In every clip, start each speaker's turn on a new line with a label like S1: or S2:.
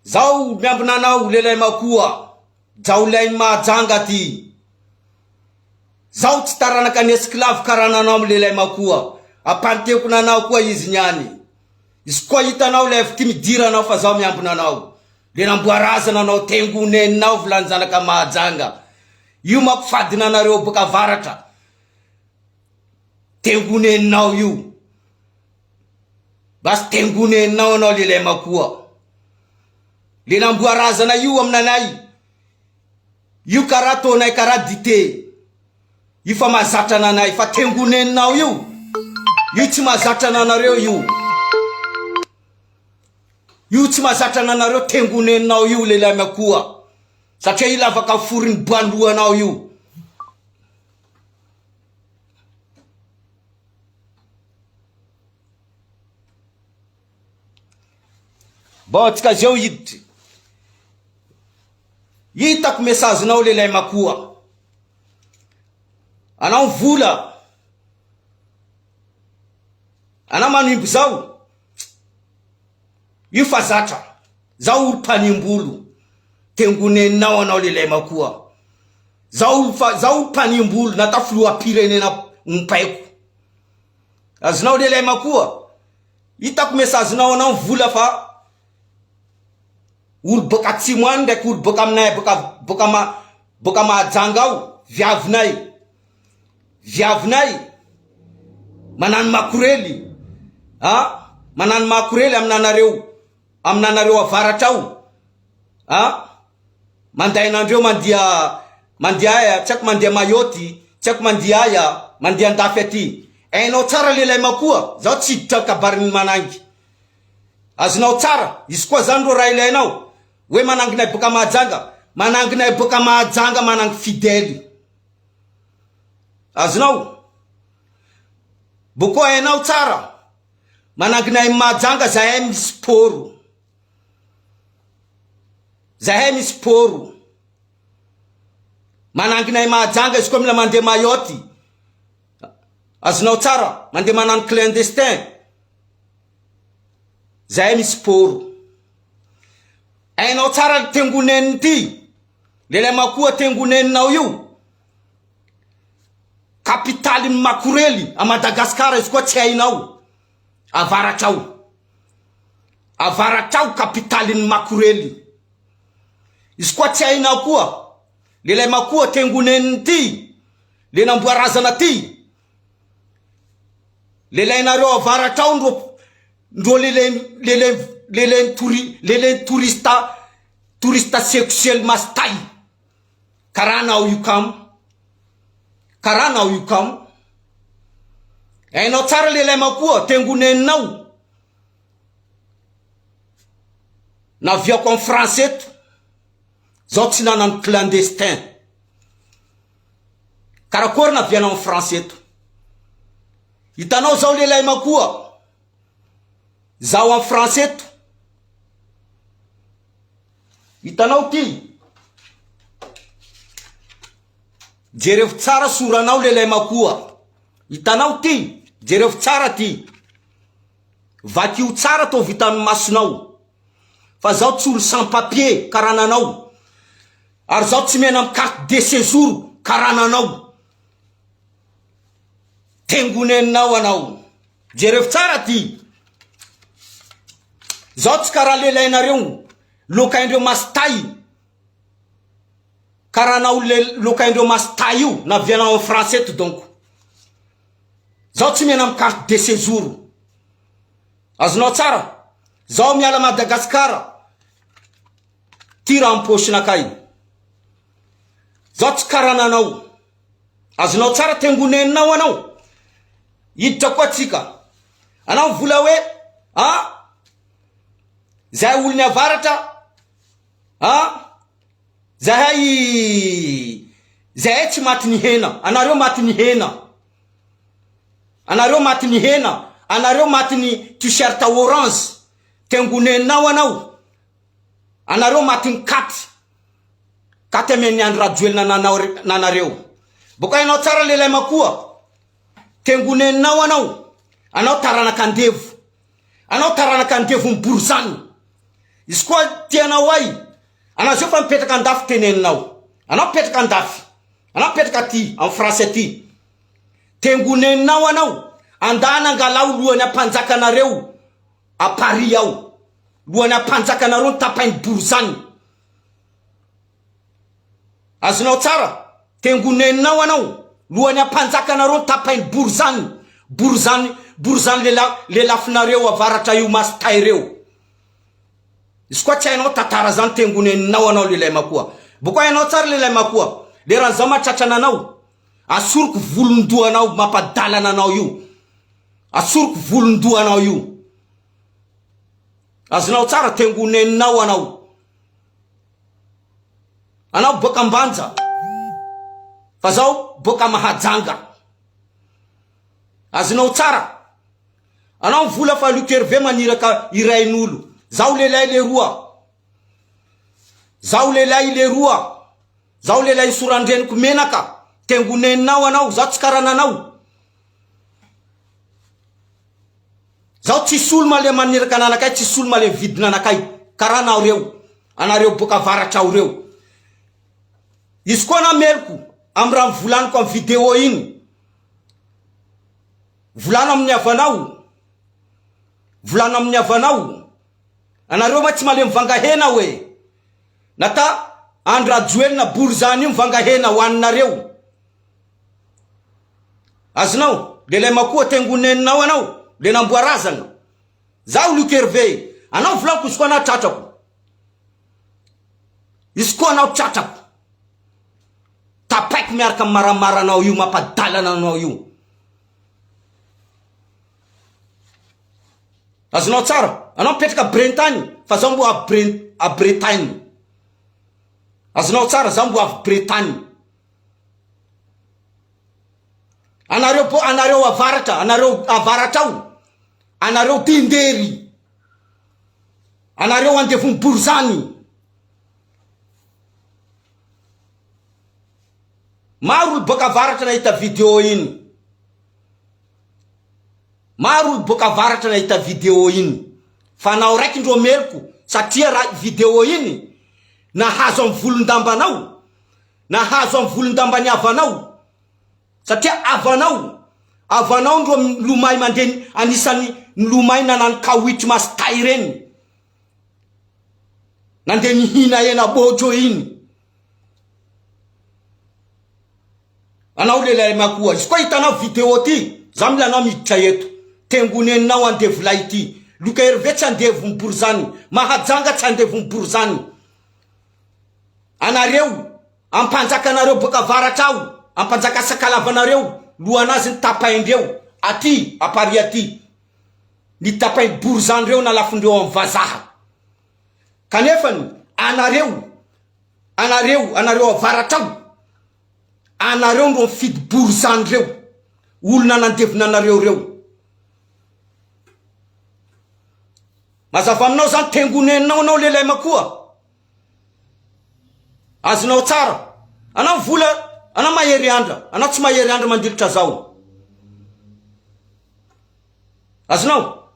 S1: Zao miambinanao lelay makoa. Zao lay majanga ty. Zao tsy taranaka ny esclave karananao lelay makoa. Apanteko nanao koa izy niany. Izy koa hitanao le ty midiranao fa zao miambinanao. Le namboarazana anao tengonenao volanjanaka majanga. Io mampifadina anareo boka avaratra. Tengonenao io. Bas tengonenao anao lelay makoa. Le namboarazana io aminanay. Io kara tonay kara dite. Io fa mazatra nanay fa tengonenao io. Io tsy mazatra nanareo io. Io tsy mazatra nanareo tengonenao io lelay makoa. Satria io lavaka foriny baloanao io. Bon, tsika zao hiditry. Hitako mesazinao lelay makoa. Anao vola. Anao manimby zao. Io fa zatra. Zao olo panimbolo. Tengonenao anao lelay makoa. Zao olo panimbolo. Nata filoham-pirenena mpaiko. Azonao lelay makoa. Hitako mesazinao anao vola fa olo boka atsimoany ndraiky olo boka aminay boka mahajanga ao. Viavinay manano makorely. Manano makorely aminanareo avaratra ao. Mandainandreo mandia aya, tsaky mandia mayoty, tsaky mandia aya, mandia andafy aty. Ainao tsara lelay makoa, zao tsy hiditra kabariny manangy. Azonao tsara, izy koa zany ro raha ilainao. We mananginay boka mahajanga, mananginay boka mahajanga manangy fidèle. Azonao. Boko ainao tsara. Mananginay mahajanga zahay misy poro. Zahay misy poro. Mananginay mahajanga izy koa mila mande mayoty. Azonao tsara, mande manano clandestin. Zahay misy poro. Ainao tsara tengonen ty. Lelay makoa tengonenao io. Kapitaly Makorely a Madagasikara izy koa tsy hainao. Avaratrao. Avaratrao kapitaly Makorely. Izy koa tsy hainao koa. Lelay makoa tengonen ty. Le namboarazana ty. Lelay nareo avaratrao ndro lelay tourista sexuel mastai. Karanao io kam. Karanao io kam. Ainao tsara lelay makoa tengonenao. Naviako en France eto. Zao tsy nanano clandestin. Karakory navianao en France eto. Hitanao zao lelay makoa. Zao en France eto. Hitanao ty. Jerevo tsara soranao lelay makoa. Hitanao ty. Jerevo tsara ty. Vakio tsara to vitan'ny masonao. Fa zao tsy olo sans papier karananao. Ary zao tsy mena amin'ny carte de séjour karananao. Tengonenao anao. Jerevo tsara ty. Zao tsy kara lelainareo. Lokaindreo mastai. Karanao lokaindreo mastai io. Na vianao en France eto donc. Zao tsy mena amin'ny carte de séjour. Azonao tsara. Zao miala Madagasikara. Tira amin'ny posinakay. Zao tsy karananao. Azonao tsara tengonenao anao. Hiditra koa tsika. Anao vola hoe zahay olo ny avaratra. Zahay tsy maty ny hena. Anareo maty ny hena. Anareo maty ny hena. Anareo maty ny t-shirt orange. Tengonenao anao. Anareo maty ny katy. Katy amen'ny andro rajoelina nanareo. Boka ainao tsara lelay makoa. Tengonenao anao. Anao taranaka andevo. Anao taranaka andevo mborzany. Izy koa tianao ay, anao zao fa mipetraka andafy teneninao. Anao mipetraka andafy. Anao mipetraka aty, amin'ny français ty. Tengoneninao anao, andana angalao lohany ampanjakanareo a Paris ao. Lohany ampanjakanareo tapainy borzany. Azonao tsara, tengoneninao anao, lohany ampanjakanareo tapainy borzany. Borzany le lafinareo avaratra io masitay reo. Izy koa tsy hainao tatara zany tengoneninao anao lelay makoa. Boko hainao tsara lelay makoa. Le raha zao matratrana anao, asoroko volondoanao mampadalana anao io. Asoroko volondoanao io. Azonao tsara tengoneninao anao. Anao boka ambanja. Fa zao boka mahajanga. Azonao tsara. Anao vola fa Luc Hervé maniraka irain'olo. Zao lelay le roa. Zao lelay le roa. Zao lelay sorandreniko menaka. Tengoneninao anao, zao tsy karananao. Zao tsy solma le maniraka anakay, tsy solma le vidina anakay. Karanao reo. Anareo boka varatra ao reo. Izy koa na melko am raha volaniko am video iny. Volano amin'ny avanao. Volano amin'ny avanao. Anareo ma tsy male mivanga hena we. Nata Andra Joel na Borzany io mivanga hena ho aninareo. Azonao, lelay makoa tengoneninao anao, le namboarazana. Zao Luc Hervé, anao volako izy koa anao tratrako. Izy koa anao tratrako. Tapaiko miaraka maramara anao io, mampadalana anao io. Azonao tsara, anao mipetraka Bretagne, fa zao mbo a Bretagne. Azonao tsara, zao mbo avy Bretagne. Anareo avaratra, anareo avaratra ao. Anareo tindery. Anareo andevony borzany. Maro olo boka avaratra nahita video iny. Maro olo boka avaratra nahita video iny. Fa anao raiky ndro meloko satria raha video iny nahazo amin'ny volondambanao. Nahazo amin'ny volondambany avanao. Satria avanao ndro lomay mandeny anisany lomay nanany kawitry masitay reny. Nandeny hina ena bojo iny. Anao lelay makoa. Izy koa hitanao video ty, za milanao miditra eto. Tengoneninao andevolahy ty. Luc Hervé tsy andevony borzany. Mahajanga tsy andevony borzany. Anareo, ampanjaka anareo boka varatra ao. Ampanjaka sakalavanareo. Lohanazy ny tapaindreo. Aty, a Paris aty. Ny tapainy borzany reo na lafindreo amin'ny vazaha. Kanefany, anareo avaratra ao. Anareo ndro mifidy borzany reo. Olona nandevona anareo reo. Mazava aminao zany tengoneninao anao lelay makoa. Azonao tsara. Anao vola, anao mahery andra. Anao tsy mahery andra mandilitra zao. Azonao.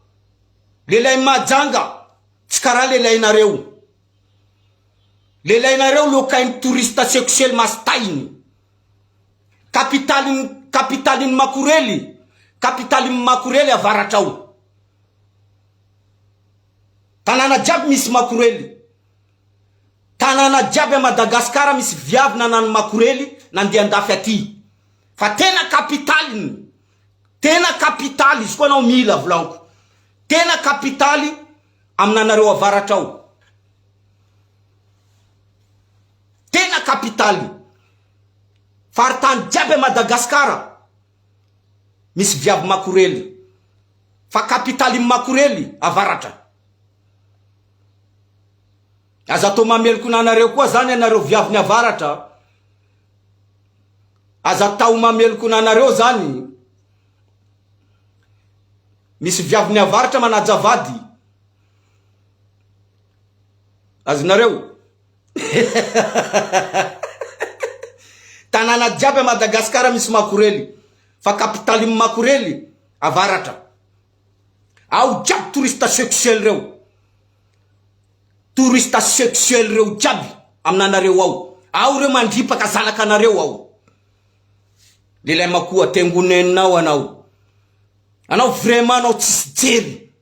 S1: Lelay majanga. Tsy kara lelay nareo. Lelay nareo lokainy touriste sexuel masitainy. Kapitaliny Makorely. Kapitaliny Makorely avaratra ao. Tanana jiaby misy Makorely. Tanana jiaby a Madagasikara misy viavy nanany Makorely nandeha andafy aty. Fa tena kapitaliny. Tena kapitaly. Izy koa anao mila volanko. Tena kapitaly aminanareo avaratra ao. Tena kapitaly. Faritany jiaby a Madagasikara misy viavy Makorely. Fa kapitaly Makorely avaratra. Aza to mameloko nanareo koa zany anareo viavy ny avaratra. Aza tao mameloko nanareo zany. Misy viavy ny avaratra manajavady. Azonareo. Tanana jiaby a Madagasikara misy Makorely. Fa kapitaly Makorely avaratra. Ao jiaby touriste sexuel reo. touriste sexuel reo jiaby aminanareo ao reo mandripaka zanakanareo ao. Lelay makoa tengoneninao anao vraiment anao tsisy jery,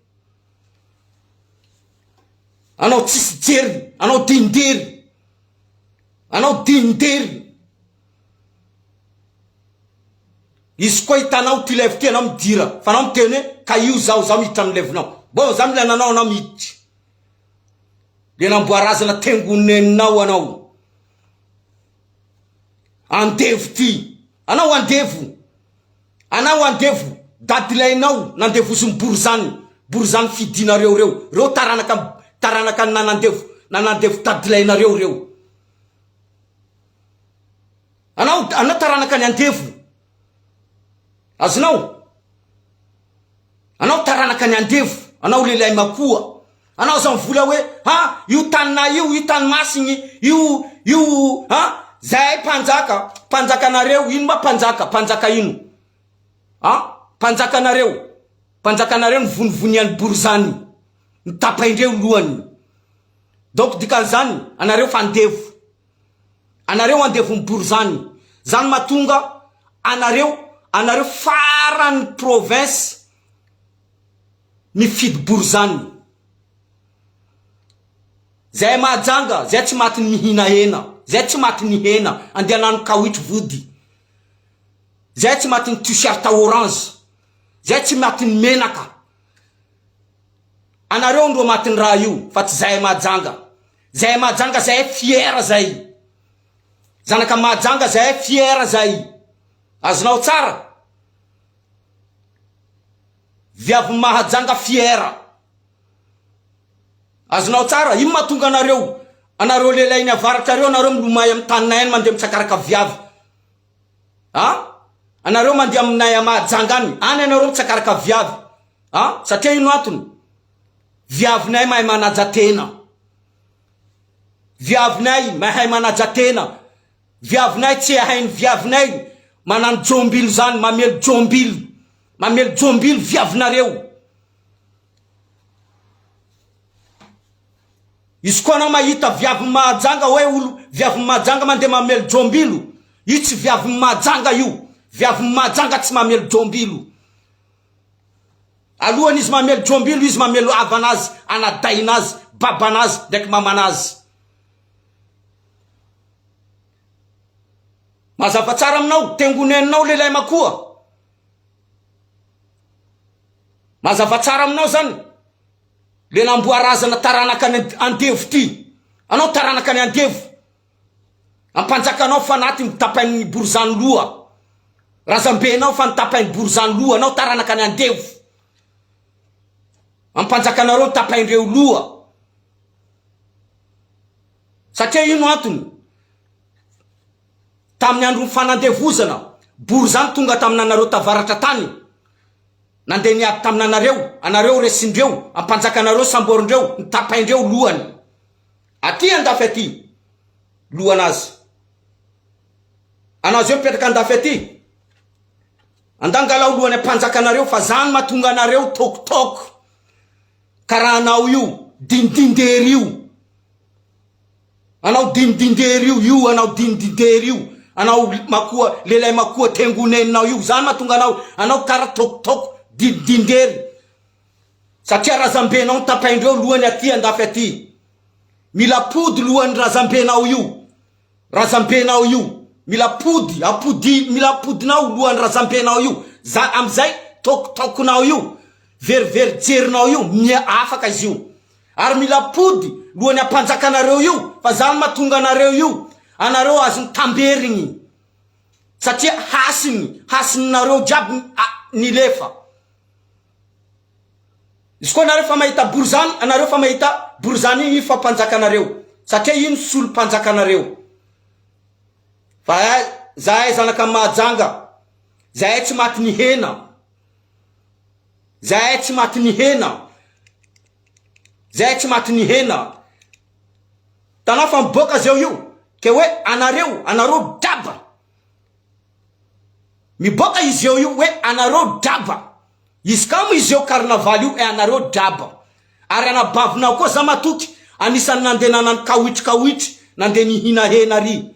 S1: anao tsisy jery, anao dindery, anao dindery. Izy koa hitanao ty levy ty anao midira fa anao miteny hoe ka io zaho miditra amin'ny levinao. Bo zaho milananao anao miditra. Le namboarazana tengoneninao andevo ty. Anao andevo dadilainao nandevosiny borzany fidinareo reo taranaka nanandevo dadilainareo reo. Anao taranaka ny andevo. Azonao anao taranaka ny andevo, anao lelay makoa. Anao zany vola hoe io tanina io tany masigny io zay panjakanareo ino ma panjaka ino? Panjakanareo nivonivoniany borzany nitapaindreo lohany. Donc dikan'izany anareo fa anareo andevony borzany. Zany matonga anareo farany province mifidy borzany. Zay mahajanga, zay tsy maty mihina hena, zay tsy maty ny hena andehanano kawitry vody, zay tsy maty ny t-shirt orange, zay tsy maty ny menaka. Anareo ndro maty ny raha io fa tsy zay mahajanga zay fiera zay. Zanaka mahajanga zay fiera zay. Azonao tsara? Viavy mahajanga fiera. Azonao tsara? Ino mahatonga anareo lelay ny avaratra reo, anareo milomay amin'ny taninay any mandeha mitsakaraka viavy. Anareo mandeha aminay mahajanga any anareo mitsakaraka viavy. Satria ino antony? Viavinay mahay manaja tena. Viavinay mahay manaja tena. Viavinay tsy hainy viavinay manano jombilo zany, mamelo jombilo viavinareo. Izy koa anao mahita viavy mahajanga hoe olo viavy mahajanga mandeha mamelo jombilo, io tsy viavy mahajanga io. Viavy mahajanga tsy mamelo jombilo. Alohany izy mamelo jombilo, izy mamelo avanazy, anadainazy, babanazy, ndraiky mamanazy. Mazava tsara aminao, tengoneninao lelay makoa. Mazava tsara aminao zany. Le namboarazana taranaka ny andevo ty. Anao taranaka ny andevo. Ampanjakanao fa naty mitapainy borzany loha. Razambenao fa nitapainy borzany loha. Anao taranaka ny andevo. Ampanjakanareo nitapaindreo loha. Satria ino antony? Tamin'ny andro fanandevozana, borzany tonga taminanareo tavaratra tany. Nandeha niady taminanareo, anareo resindreo, ampanjakanareo samborindreo, nitapaindreo lohany. Aty andafy aty, lohanazy. Anao zio mipetraka andafy aty. Andangalao lohany ampanjakanareo fa zany matonga anareo tokotoko. Karaha anao io, dindindery io. Anao dindindery io, anao dindindery io. Anao makoa, lelay makoa tengoneninao io. Zany matonga anao karaha tokotoko. Dindery. Satria razambenao nitapaindreo lohany aty andafy aty. Mila pody lohany razambenao io. Razambenao io. Mila podinao lohany razambenao io. Amizay tokotokonao io. Veriverijerinao io. Afaka izy io. Ary mila pody lohany ampanjakanareo io. Fa zany matonga anareo io. Anareo azo tamberigny. Satria hasininareo jiaby nilefa. Izy koa anareo fa mahita borzany, anareo fa mahita borzany io fa panjakanareo. Satria ino solo panjakanareo. Fa zahay zanaka mahajanga, zahay tsy maty ny hena. Zahay tsy maty ny hena. Zahay tsy maty ny hena. Tanao fa miboaka zao io. Ke hoe anareo daba. Miboaka izy io hoe anareo daba. Izy kamo izy io karnavaly io anareo daba. Ary anabavinao koa za matoky, Anisan'ny nandeha nanano kawitry nandeha nihina hena ry.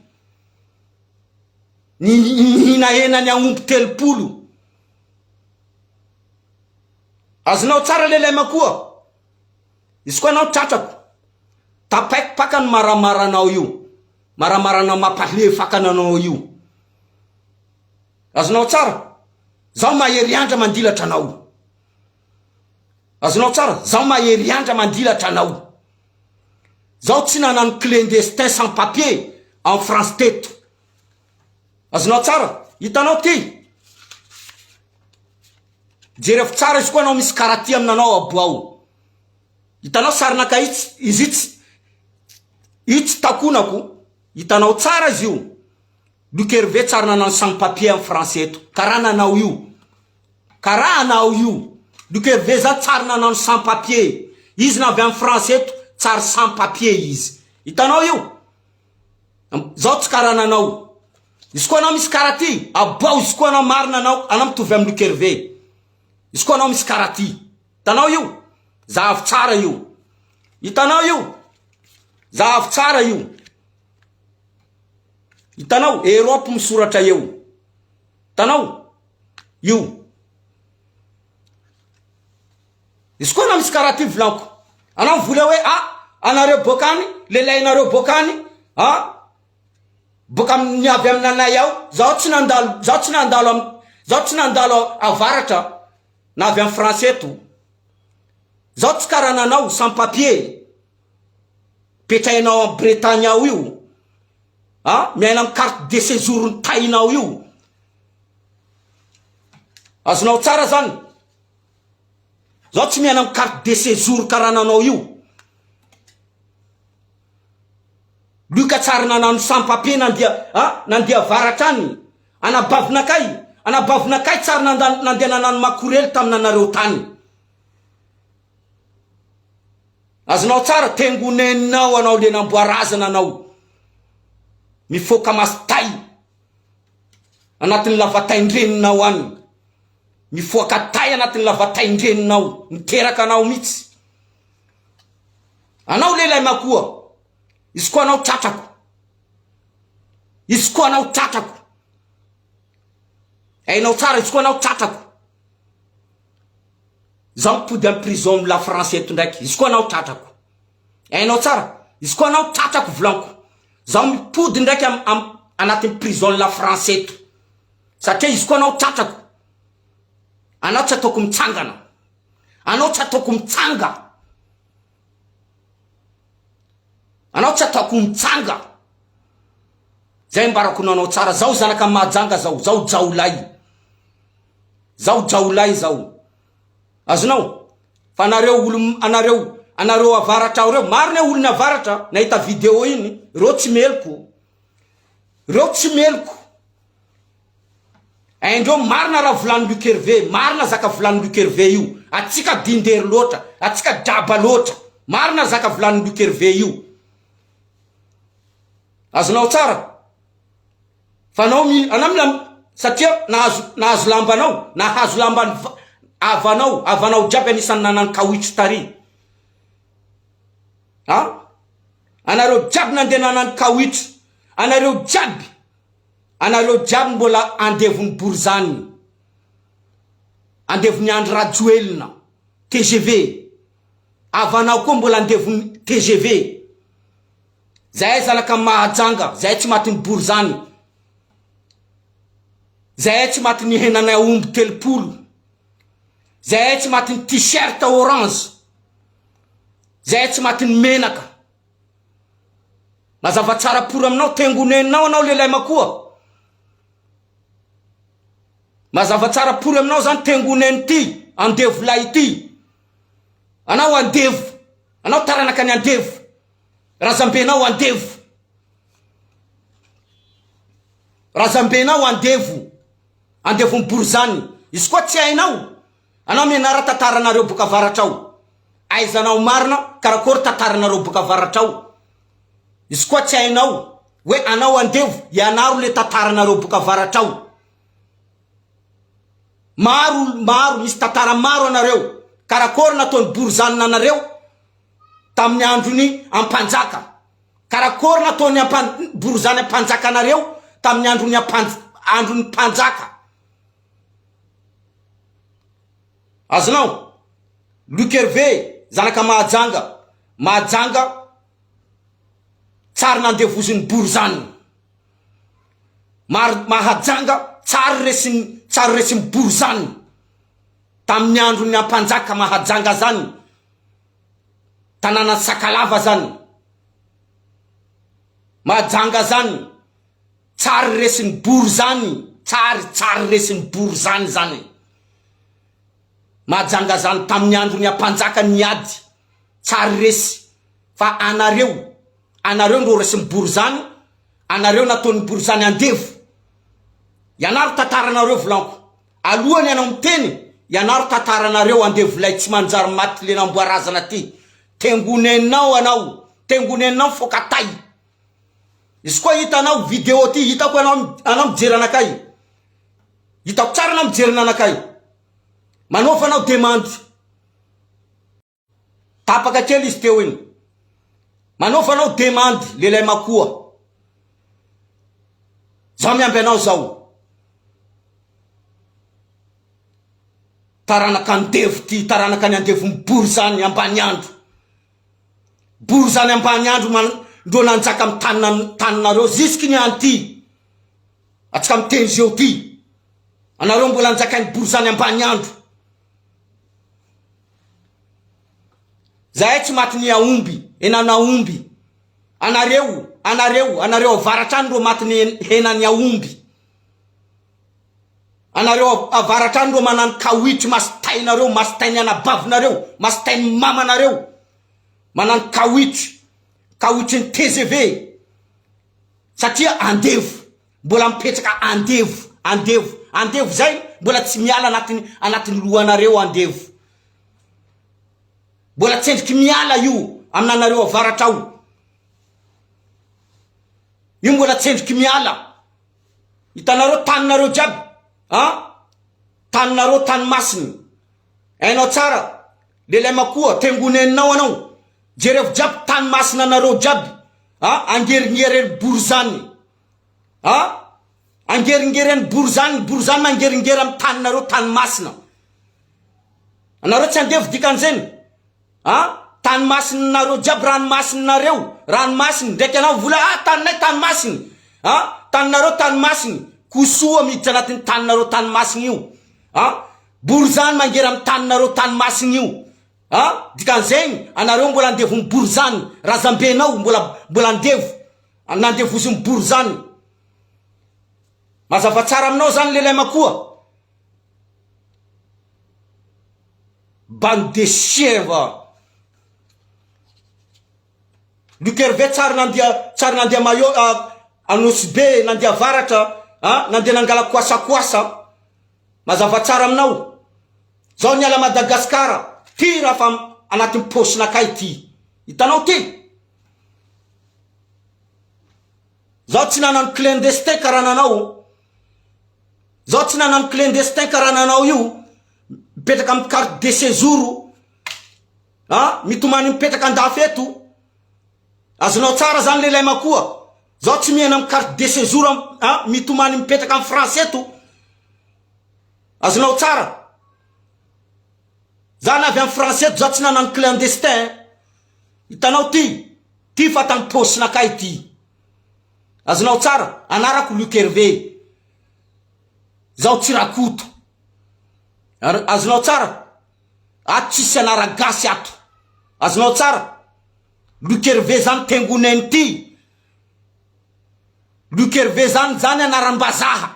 S1: Nihina hena ny aomby 30. Azonao tsara lelay makoa. Izy koa anao tratrako. Tapaiko pakany maramaranao io. Maramaranao mampalefaka anao io. Azonao tsara. Zaho mahery andra mandilatra anao. Azonao tsara. Zaho mahery andra mandilatra anao. Zaho tsy nanano clandestin sans papier en France teto. Azonao tsara. Hitanao ty. Jerefo tsara izy koa anao misy karaty aminanao aboao. Hitanao sarinaka izy itsy takonako. Hitanao tsara izy io. Luc Hervé tsara nanano sans papier en France eto. Karaha nanao io. Karaha anao io. Luc Hervé za tsara nanano sans papier. Izy na avy amin'ny France eto tsara sans papier izy. Hitanao io. Zao tsy karaha nanao. Izy koa anao misy karaty aboao. Izy koa anao marina anao mitovy amin'ny Luc Hervé. Izy koa anao misy karaty. Hitanao io. Zahavy tsara io. Hitanao io. Zahavy tsara io. Hitanao Europe misoratra eo. Hitanao io. Izy koa anao misy karaty volanko. Anao vola hoe anareo bokany, lelainareo bokany, boka niavy aminanay ao, zaho tsy nandalo avaratra na avy amin'ny France eto. Zaho tsy karaha nanao sans papier. Petrainao en Bretagne ao io. Miaina amin'ny carte de séjour ny tainao io. Azonao tsara zany. Zaho tsy miaina amin'ny carte de séjour karaha nanao io. Luka tsara nanano sans papier nandia varatra any. Anabavinakay tsara nandia nanano makorely taminanareo tany. Azonao tsara tengoneninao anao le namboarazana anao. Mifoka mastay. Anatin'ny lavataindreninao any. Mifoka tay anatin'ny lavataindreninao. Miteraka anao mitsy. Anao lelay makoa. Izy koa anao tratrako. Izy koa anao tratrako. Ainao tsara izy koa anao tratrako. Zaho mipody amin'ny prison amin'ny la France eto ndraiky. Izy koa anao tratrako. Ainao tsara. Izy koa anao tratrako volanko. Zaho mipody ndraiky anatin'ny prison la France eto. Satria izy koa anao tratrako. Anao tsy ataoko mitsangana. Anao tsy ataoko mitsanga. Anao tsy ataoko mitsanga. Zay mbarako nanao tsara. Zaho zanaka mahajanga zao. Zaho jaolay. Zaho jaolay zao. Azonao. Fa anareo avaratra ao reo. Marina olona avaratra. Nahita video iny. Reo tsy meloko. Reo tsy meloko. Andreo marina raha volany Luc Hervé. Marina zaka volany Luc Hervé io. Atsika dindery loatra. Atsika draba loatra. Marina zaka volany Luc Hervé io. Azonao tsara. Fa anao satria nahazo lambanao. Nahazo lamban avanao jiaby anisan'ny nanano kawitry tary. Anareo jiaby nandeha nanano kawitry. Anareo jiaby mbola andevony Borzany. Andevony Andry Rajoelina. TGV. Avanao koa mbola andevony TGV. Zay zanaka mahajanga. Zay tsy maty ny Borzany. Zay tsy maty ny henanay aomby 30. Zay tsy maty ny t-shirt orange. Zay tsy maty ny menaka. Mazava tsara por aminao. Tengoneninao anao lelay makoa. Mazava tsara por aminao zany tengoneny ty. Andevo lay ty. Anao andevo. Anao taranaka ny andevo. Razambenao andevo. Razambenao andevo. Andevo ny Borzany. Izy koa tsy hainao. Anao mianara tantaranareo boka avaratra ao. Aizanao marina karakory tantaranareo boka avaratra ao. Izy koa tsy hainao hoe anao andevo ianaro le tantaranareo boka avaratra ao. Maro misy tantara maro anareo. Karakory nataony Borzany nanareo. tamin'ny androny ampanjaka. Karakory nataony Borizany ampanjakanareo tamin'ny androny androny mpanjaka. Azonao, Luc Hervé zanaka Mahajanga tsara nandevoziny Borizany. Mahajanga tsara resiny Borizany tamin'ny androny ampanjaka. Mahajanga zany tanàna Sakalava zany. Mahajanga zany tsara resiny Borizany, tsara resiny Borizany zany. Mahajanga zany tamin'ny androny ampanjaka niady tsara resy. Fa anareo ndo resiny Borizany, anareo nataony Borizany andevo. Ianaro tantaranareo volanko. Alohany anao miteny, ianaro tantaranareo andevo lay tsy manjary maty le namboarazana ty. Tengonenao anao, tengonenao fokatay. Izy koa hitanao video ty, hitako anao mijery anakay. Hitako tsara anao mijery anakay. Manofa anao demandy. Tapaka kely izy teo iny. Manofa anao demandy lelay makoa. Zao miamby anao zao. Taranaka andevo ty, taranaka ny andevo Borizany ambany andro. Borizany ambany andro ndo nanjaka amy taninareo zisky ny anty. Atsika amy teny zeo ty. Anareo mbola nanjaka ny Borizany ambany andro. Zahay tsy maty ny aomby, henan'aomby. Anareo avaratra any ro maty ny henan'ny aomby. Anareo avaratra any ro manano kawitry masitainareo, masitainy anabavinareo, masitainy mamanareo. Manano kawitry ny TGV. Satria andevo, mbola mipetraka andevo zay mbola tsy miala anatin'ny lohanareo andevo. Mbola tsendriky miala io aminanareo avaratra ao. Io mbola tsendriky miala. Hitanareo taninareo jiaby, taninareo tany masiny. Hainao tsara, lelay makoa tengonenao anao. Jerevo jiaby tany masina anareo jiaby, angeringereny Borizany. Angeringereny Borizany mangeringery amy taninareo tany masina. Anareo tsy andevo dikan'izeny. Tany masinareo jiaby ranomasiny ndraiky anao vola taninay tany masiny. Taninareo tany masiny, kosoa miditra anatin'ny taninareo tany masiny io. Borizany mangery amy taninareo tany masiny io. Dikan'izegny anareo mbola andevony Borizany. Razambenao mbola nandevoziny Borizany. Mazava tsara aminao zany lelay makoa. Bande de chien va. Luc Hervé tsara nandia mayo anosy be, nandia avaratra, nandia nangala koasakoasa. Mazava tsara aminao. Zao niala Madagasikara, ty rafa anatin'ny posinakay ty. Hitanao ty. Zao tsy nanano clandestin karaha nanao. Zao tsy nanano clandestin karaha nanao io. Mipetraka amy carte de séjour. Mitomany mipetraka andafy eto. Azonao tsara zany lelay makoa. Zao tsy mihena amy carte de séjour, mitomany mipetraka amy France eto. Azonao tsara. Zany avy amy France eto, zao tsy nanano clandestin. Hitanao ty fa tamy posinakay ty. Azonao tsara, anarako Luc Hervé. Zao Tsirakoto. Azonao tsara, ato tsisy anara gasy ato. Azonao tsara, Luc Hervé zany tengoneny ty. Luc Hervé zany anaram-bazaha.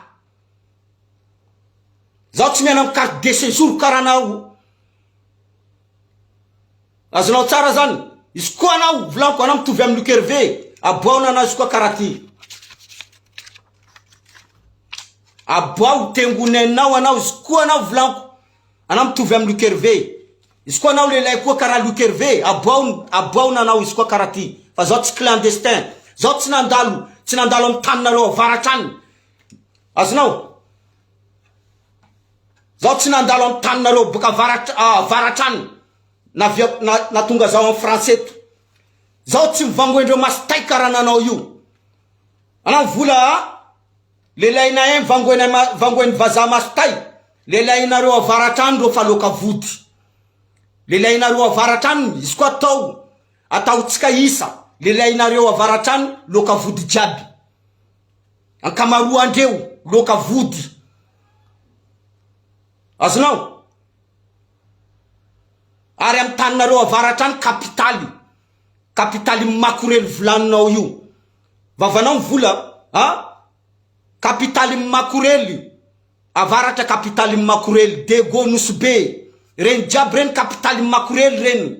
S1: Zao tsy mihena amy carte de séjour karaha anao. Azonao tsara zany. Izy koa anao, volanko anao mitovy amy Luc Hervé, aboaona anao izy koa karaha ty. Aboao tengonenao anao, izy koa anao volanko anao mitovy amy Luc Hervé. Izy koa anao lelay koa karaha Luc Hervé, aboaona anao izy koa karaha ty. Fa zao tsy clandestin. Zao tsy nandalo amy taninareo avaratra any. Azonao? Zao tsy nandalo amy taninareo boka avaratra any. Na tonga zao amy France eto. zao tsy mivangoendreo masitay karaha nanao io. Anao vola lehilahy na vangoeny vazaha masitay, lehilahy nareo avaratrano reo fa loka vody. Lehilahy nareo avaratrano izy koa atao tsika isa, lehilahy nareo avaratrano loka vody jiaby. Ankamaroandreo loka vody. Azonao? Ary am taninareo avaratrano kapitaly Makorely volaninao io. Vavanao vola, kapitaly Makorely, avaratra kapitaly Makorely, Dego Nosbe, reny jiaby reny kapitaly Makorely reny.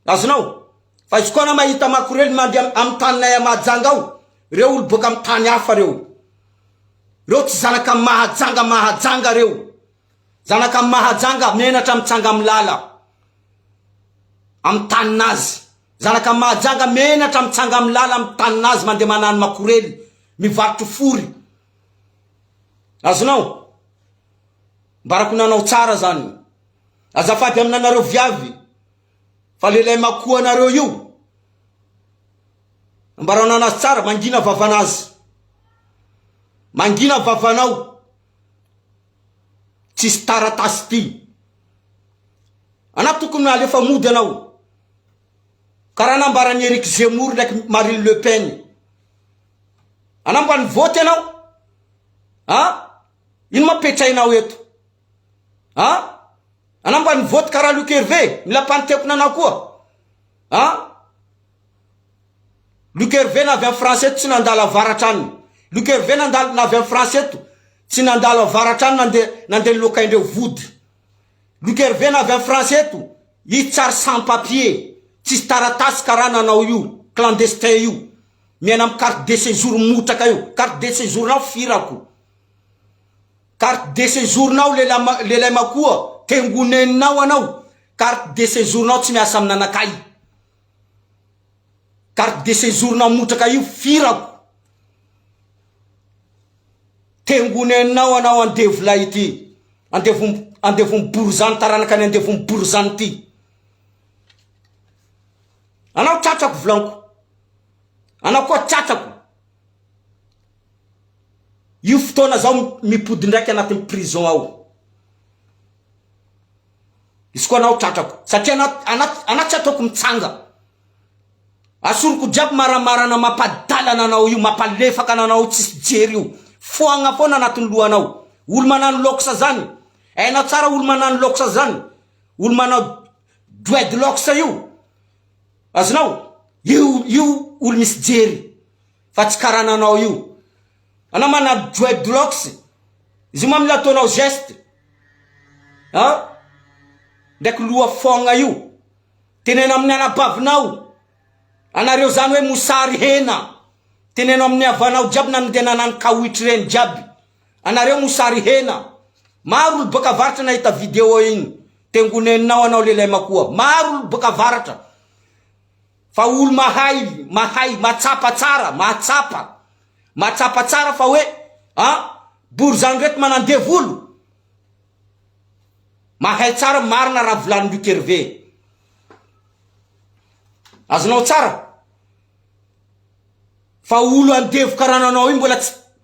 S1: Azonao? Fa izy koa na mahita Makorely mandeha am taninay Mahajanga ao, reo olo boka am tany hafa reo. Reo tsy zanaka Mahajanga reo. Zanaka Mahajanga menatra mitsanga am lala am taninazy. Zanaka Mahajanga menatra mitsanga am lala am taninazy mandeha manano Makorely mivarotro fory. Azonao? Mbarako nanao tsara zany. Azafady aminareo viavy fa lehilahy makoa nareo io. Mbarao nanazy tsara, mangina vavanazy. Mangina vavanao. Tsisy taratasy ty. Ana tokony alefa mody anao. Karaha nambarany Eric Zemmour ndraiky Marine Le Pen. Ana mba nivoty anao? Ino mapetrainao eto? Ana mba nivoty karaha Luc Hervé, mila pantekona anao koa? Luc Hervé navy am français tsy nandalo avaratrany. Luc Hervé navy am français tsy nandalo avaratrany nande lokaindreo vody. Luc Hervé navy am français i tsary sans papier, tsisy taratasy karaha nanao io, clandestin io. Miena am carte de séjour motraka io. Carte de séjour nao firako. Carte de séjour nao lehilahy makoa, tengoneninao anao. Carte de séjour nao tsy miasa aminanakay. Carte de séjour nao motraka io firako. Tengoneninao anao andevo lay ity. Andevo miborizany taranaka ny andevo miborizany ty. Anao tratrako volanko. Anao koa tratrako. Io fotoana zao mipody ndraiky anatin'ny prison ao. Izy koa anao tratrako. Satria ana tsy ataoko mitsanga. Asoroko jiaby maramarana mampadalana anao io, mampalefaka anao tsisy jery io. Foagna foana anatin'ny lohanao. Olo manano loksa zany. Ainao tsara olo manano loksa zany. Olo manao dreadlocks io. Azonao? Io olo misy jery. Fa tsy karaha nanao io. Anao manano dreadlocks. Izy mamila ataonao geste. Ndraiky loha foagna io. Tenena amin'ny anabavinao. Anareo zany hoe mosary hena. Tenena amin'ny avanao jiaby nandeha nanano kawitry reny jiaby. Anareo mosary hena. Maro olo boka avaratra nahita video iny. Tengoneninao anao lehilahy makoa. Maro olo boka avaratra. Fa olo mahay, matsapa tsara, matsapa tsara fa hoe, borizany reto manandevolo. Mahay tsara marina raha volany Luc Hervé. Azonao tsara? Fa olo andevo karaha nanao io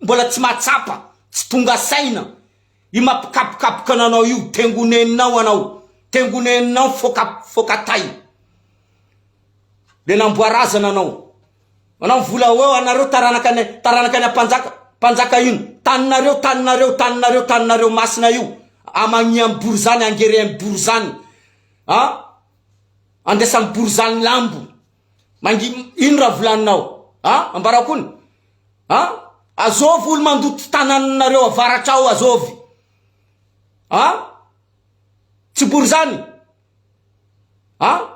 S1: mbola tsy matsapa, tsy tonga saina. I mampikapokapoka nanao io, tengoneninao anao. Tengoneninao fokatay. Le namboarazana anao. Anao vola eo anareo taranakany panjaka ino. Taninareo masina io. Amagny am borizany, angere am borizany. Andesa am borizany lambo. Ino raha volaninao? Ambarakony? Azovy olo mandoto tananareo avaratra ao, azovy. Tsy borizany.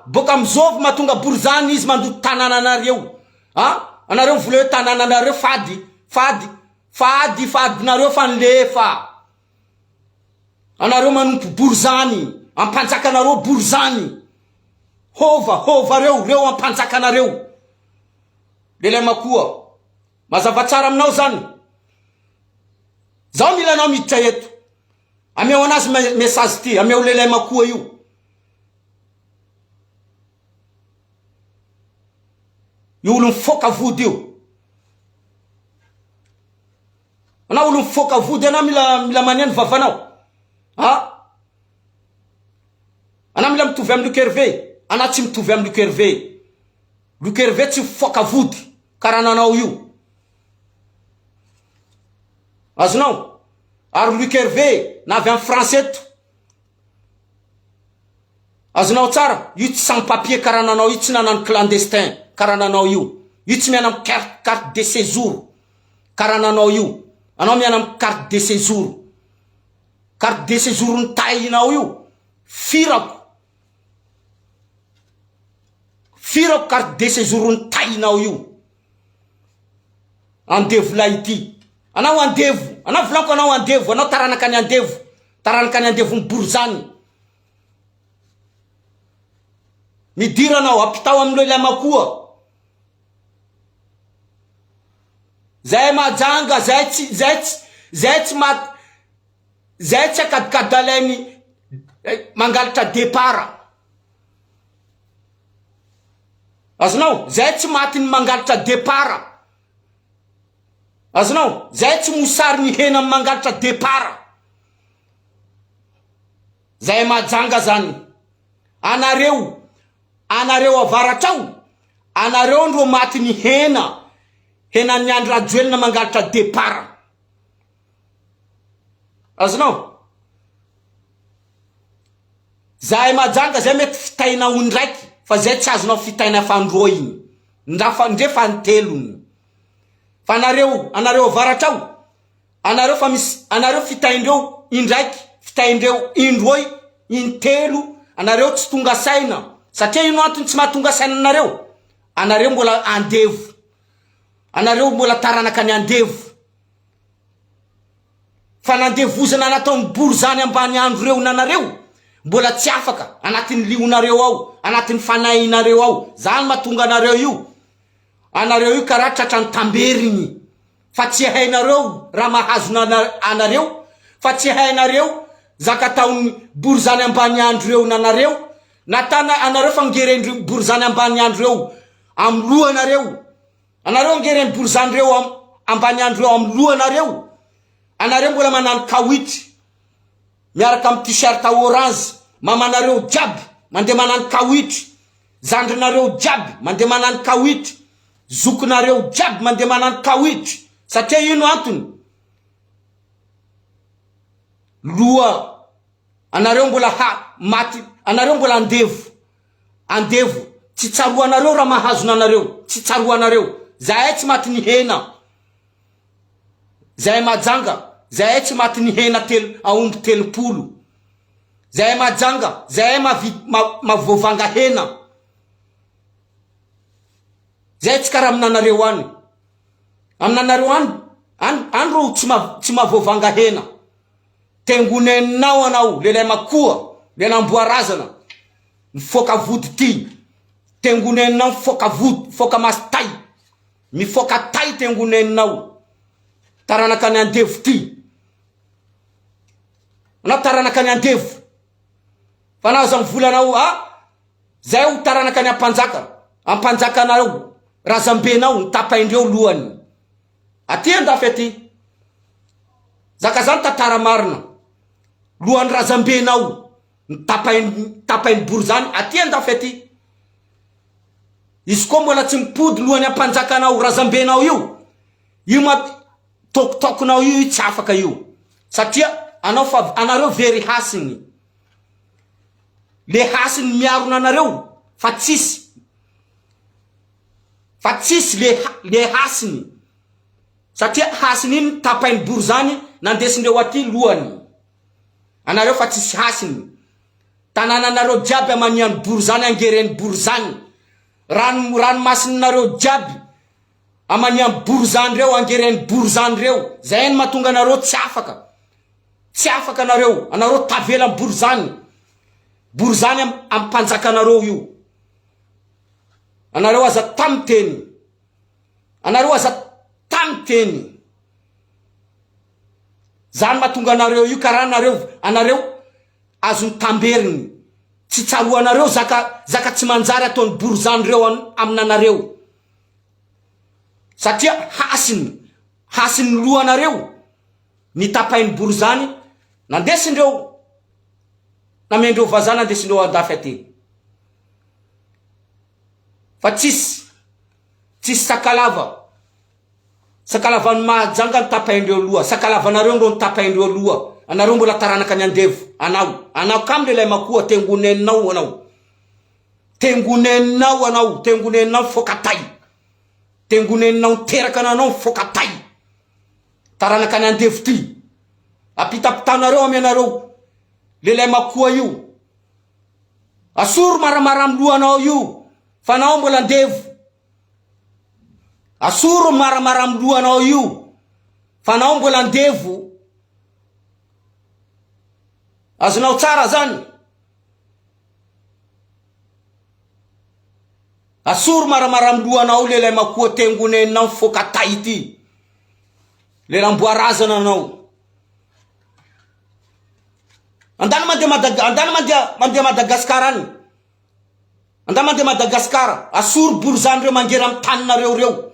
S1: Boka amizovy matonga borizany izy mandoto tanananareo. Anareo vola hoe tanananareo fady nareo fa nilefa. Anareo manompo borizany, ampanjakanareo borizany. Hova reo ampanjakanareo. Lehilahy makoa, mazava tsara aminao zany. Zao mila anao miditra eto. Ameo anazy message ty, ameo lehilahy makoa io. io olo mifoka vody io. Ana olo mifoka vody ana mila maneno vavanao. Ana mila mitovy amin'ny Luc Hervé, ana tsy mitovy amin'ny Luc Hervé. Luc Hervé tsy mifoka vody karaha nanao io. Azonao? Ary Luc Hervé navy amin'ny France eto. Azonao tsara, io tsy sans papier karaha nanao io, tsy nanano clandestin karaha nanao io. Io tsy miana amin'ny carte de séjour karaha nanao io. Anao miana amin'ny carte de séjour. Carte de séjour ny tainao io. Firako carte de séjour ny tainao io. Andevo la ity. Anao andevo. Anao volanko anao andevo. Anao taranaka ny andevo. Taranaka ny andevo ny Borzany. Midira anao apitao amin'ny loila makoa. Zay majanga, zay tsy akadikadalainy mangalatra départ. Azonao? Zay tsy maty ny mangalatra départ. Azonao? Zay tsy mosary ny hena mangalatra départ. Zay majanga zany. Anareo avaratrao. Anareo ndro maty ny hena. Hena ny Andry Rajoelina mangalatra départ. Azonao? Zay majanga, zay mety fitaina ondraiky. Fa zay tsy azonao fitaina fandroa igny. Ndrefa antelony. Fa anareo avaratrao. Anareo fitaindreo indraiky, fitaindreo indroy, intelo. Anareo tsy tonga saina. Satria ino antony tsy mahatonga saina anareo? Anareo mbola andevo. Anareo mbola taranaka ny andevo. Fa nandevozana nataon'ny Borzany ambany andro reo nanareo. Mbola tsy afaka anatin'ny lionareo ao, anatin'ny fanahinareo ao. Zany mahatonga anareo io. Anareo io karaha tratran'ny tamberiny. Fa tsy hainareo raha mahazona anareo. Fa tsy hainareo zaka taon'ny Borzany ambany andro reo nanareo. Natana anareo fangerendry Borzany ambany andro reo amloa anareo. Anareo ngereny Borzany reo ambany andro reo amloa anareo. Anareo mbola manano kawitry. Miaraka amin'ny t-shirt orange. Mamanareo jiaby mandeha manano kawitry. Zandrinareo jiaby mandeha manano kawitry. Zokonareo jiaby mandeha manano kawitry. Satria ino antony? Loa. Anareo mbola maty. Anareo mbola andevo. Tsy tsaroanareo raha mahazona anareo. Tsy tsaroanareo. Zay tsy maty ny hena. Zay majanga. Zay tsy maty ny hena aomby telopolo. Zay majanga. Zay mavovanga hena. Zay tsy karaha aminanareo any. Aminanareo andro tsy mavovanga hena. Tengoneninao anao. Lelay makoa. Lelay amboarazana. Mifoka vody ty. Tengoneninao mifoka vody. Mifoka masitay. Mifoka tay tengoneninao. Taranaka ny andevo ty. Anao taranaka ny andevo. Fa anao zany volanao, zay ho taranaka ny ampanjaka. Ampanjaka anao, razambenao, nitapaindreo lohany. Aty andafy aty. Zaka zany tantara marina. Lohany razambenao, nitapainy Borzany, aty andafy aty. Izy koa mbola tsy mipody lohany ampanjakanao, razambenao io. Io tokotokonao io tsy afaka io. Satria anareo very hasiny. Le hasiny miarona anareo fa tsisy le hasiny. Satria hasiny iny tapainy Borzany nandesindreo aty lohany. Anareo fa tsisy hasiny. Tanananareo jiaby amaniany Borzany angereny Borzany. Ranomasinareo jiaby amaniany Borzany reo angereny Borzany reo. Zay ny mahatonga anareo tsy afaka. Tsy afaka anareo. Anareo tavela Borzany. Borzany ampanjakanareo io. Anareo aza tamiteny. Anareo aza tamiteny. Zany mahatonga anareo io karaha anareo azony tamberiny. Tsy tsaroanareo zaka tsy manjary ataon'ny Borzany reo aminanareo. satria hasiny loanareo nitapainy borizany nandesindreo namendreo vazana andesindreo andafy aty fa tsisy sakalavany mahajanga nitapaindreo loha sakalavanareo ndro nitapaindreo loha anareo mbola taranaka ny andevo anao kamle lay makoa tengoneninao tengoneninao fokatay tengoneninao teraka ananao fokatay taranaka ny andevo ty apitapitanareo amianareo lelay makoa io asoro maramara amy lohanao io fa nao mbola andevo asoro maramara amy lohanao io fa nao mbola andevo azonao tsara zany asoro maramara amy lohanao lelay makoa tengoneninao fokatay ty lela mboarazana anao andana mandeha Madagasikara any andana mandeha Madagasikara asoro borizany reo mangera amy taninareo reo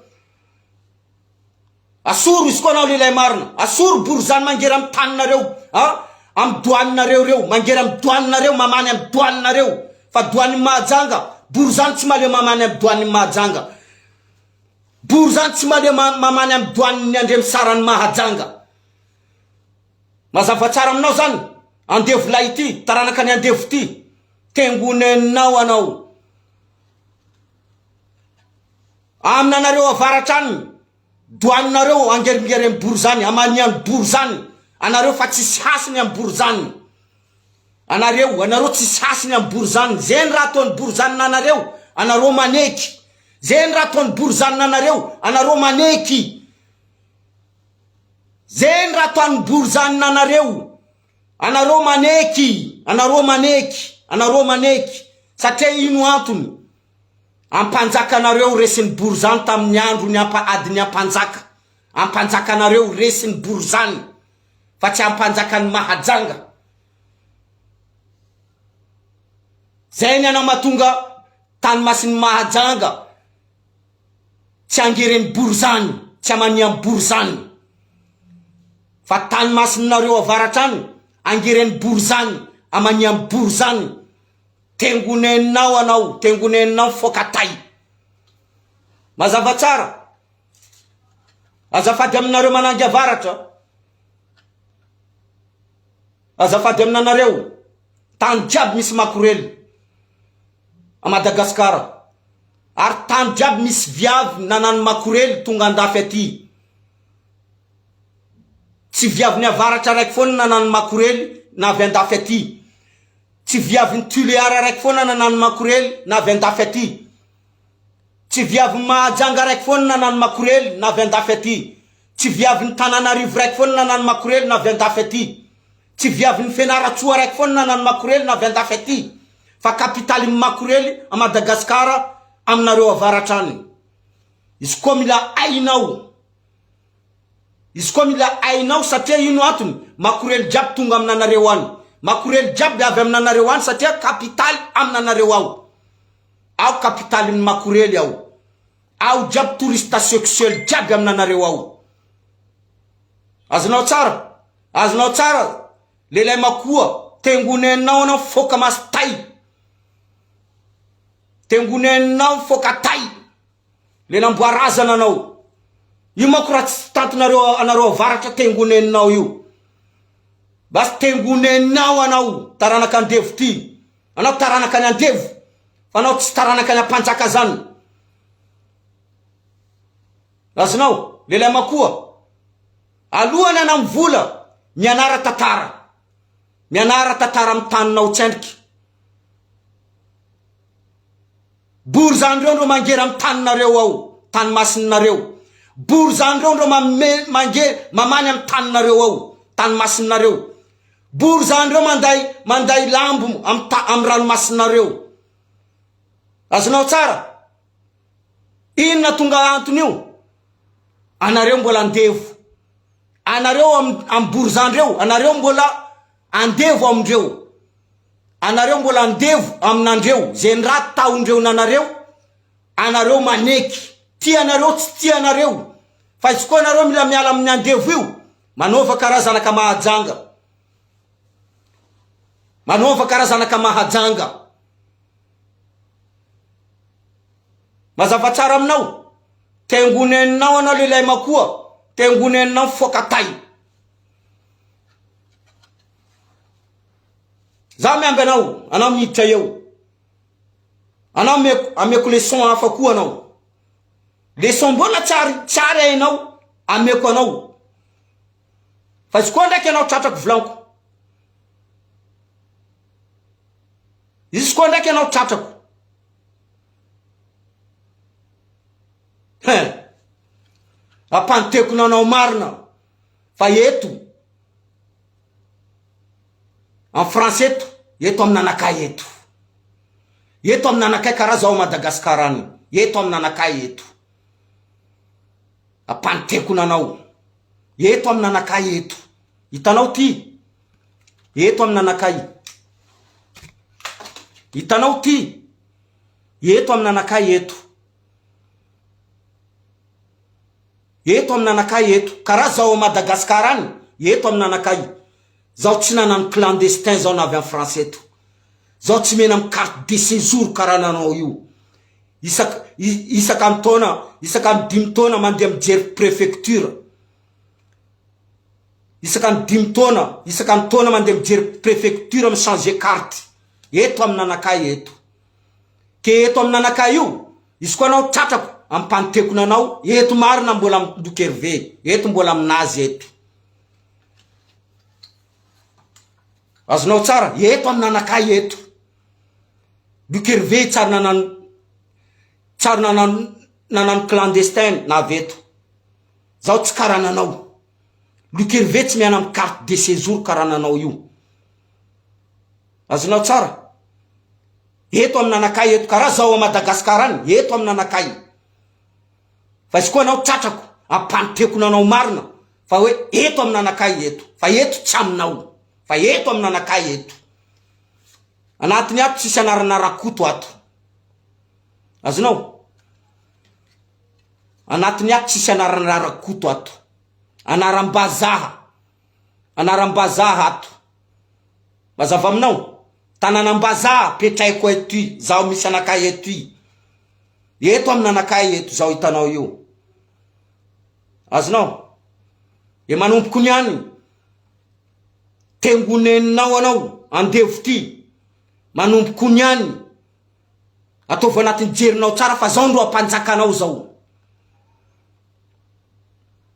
S1: asoro izy koa anao lelay marina asoro borizany mangera amy taninareo amy doaninareo reo mangera amy doaninareo mamany amy doaninareo fa doaniny mahajanga borizany tsy maleo mamany amy doaniny mahajanga borizany tsy maleo mamany amy doaniny andremy sarany mahajanga mazava tsara aminao zany andevo lay ity taranaka ny andevo ty tengoneninao anao aminanareo avaratra any doaninareo angeringere amy borizany amaniany borizany anareo fa tsisy hasiny amy borizany anareo tsisy hasiny amy borizany zeny raha ataony borizany nanareo anareo maneky zeny raha ataony borizany nanareo anareo maneky zeny raha ataony borizany nanareo anareo maneky satria ino antony ampanjaka anareo resiny borizany tamin'ny andro ny adiny ampanjaka anareo resiny borizany fa tsy ampanjaka ny mahajanga zay ny anao mahatonga tany masiny mahajanga tsy angereny borizany tsy amaniany borizany fa tany masinareo avaratra any angereny borizany amaniany borizany tengoneninao fokatay mazava tsara azafady aminareo manangy avaratra azafady aminanareo tany jiaby misy makorely a Madagasikara ary tany jiaby misy viavy nanany makorely tonga andafy aty tsy viavy avaratra raiky foana nanany makorely navy andafy aty tsy viavy tuléara raiky foana nanany makorely navy andafy aty tsy viavy mahajanga raiky foana nanany makorely navy andafy aty tsy viavy Tananarivo raiky foana nanany makorely navy andafy aty tsy viavy Fianaratsoa raiky foana nanany makorely navy andafy aty fa kapitaly makorely a Madagasikara aminareo avaratra any izy koa mila ainao satria ino antony makorely jiaby tonga aminanareo any makorely jiaby avy aminanareo any satria kapitaly aminanareo ao kapitaly ny makorely ao jiaby touriste sexuel jiaby aminanareo ao azonao tsara lelay makoa tengoneninao anao foka masitay tengoneninao fokatay lela mboarazana anao io makora tsy tantonareo anareo avaratra tengoneninao io bas tengoneninao anao taranaka andevo ty anao taranaka ny andevo fa anao tsy taranaka ny ampanjaka zany azonao lelay makoa alohany ana mivola mianara tatara amy taninao tsendriky bory zany reo ndro mangera amy taninareo ao tany masininareo bory zany reo ndro mamany amy taninareo ao tany masininareo bory zany reo manday lambo amy ranomasinareo azonao tsara inona tonga antony io anareo mbola andevo anareo amy bory zany reo anareo mbola andevo amindreo anareo mbola andevo aminandreo zay raha taondreo nanareo anareo maneky tianareo tsy tianareo fa izy koa nareo mila miala amin'ny andevo io manova karazana ka mahajanga manova karazana ka mahajanga mazava tsara aminao tengoneninao anao lehilahy makoa tengoneninao fokatay za miamby anao miditra eo anao ameko leçon hafa koa anao leçon mbola tsary hainao ameko anao fa izy koa ndraiky anao tratrako volanko izy koa ndraiky anao tratrako apanteko nanao marina fa eto en français eto aminanakay eto aminanakay karaha zao Madagasikara any eto aminanakay eto apanteko nanao eto aminanakay eto hitanao ty eto aminanakay hitanao ty eto aminanakay eto aminanakay eto karaha zao Madagasikara any eto aminanakay zao tsy nanano clandestin zao na avy en français eto zao tsy mena am carte de séjour karaha nanao io isaka amtaona isaka am 5 taona mandeha mijery préfecture isaka am 5 taona isaka am taona mandeha mijery préfecture mi changer carte eto aminanakay eto ke eto aminanakay io izy koa anao tratrako ampanteko nanao eto marina mbola amdokerve eto mbola aminazy eto azonao tsara eto aminanakay eto dokerve tsara nanano clandestin na veto zao tsy karaha nanao dokerve tsy miana am carte de séjour karaha nanao io azonao tsara eto aminanakay eto karaha zao Madagasikara any eto aminanakay fa izy koa anao tratrako ampanteko nanao marina fa hoe eto aminanakay eto fa eto tsy aminao fa eto aminanakay eto anatiny ato tsisy anaranarakoto ato azonao anatiny ato tsisy anaranarakoto ato anarambazaha ato mazava aminao tananambazaha petraiko ety zao misy anakay ety eto aminanakay eto zao hitanao io azonao e manompoko niany tengoneninao anao andevo ty manompoko niany ataovy anatiny jerinao tsara fa zao ndro ampanjakanao zao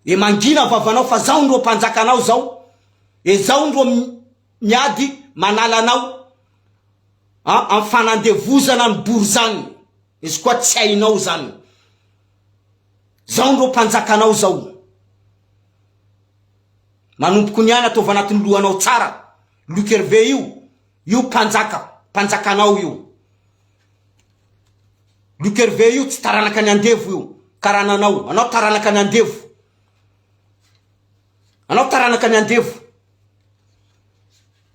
S1: e mangina vavanao fa zao ndro ampanjakanao zao e zao ndro miady manalanao am fanandevozana ny bory zany izy koa tsy hainao zany zao ndro ampanjakanao zao manompoko niany ataovy anatiny lohanao tsara lukerve io panjakanao io lukerve io tsy taranaka ny andevo io karaha nanao anao taranaka ny andevo anao taranaka ny andevo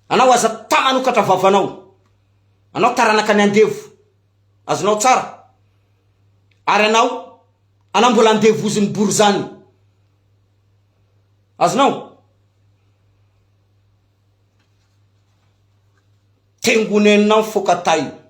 S1: anao aza tamanokatra vavanao anao taranaka ny andevo azonao tsara ary anao mbola andevoziny bory zany azonao tengoneninao fokatay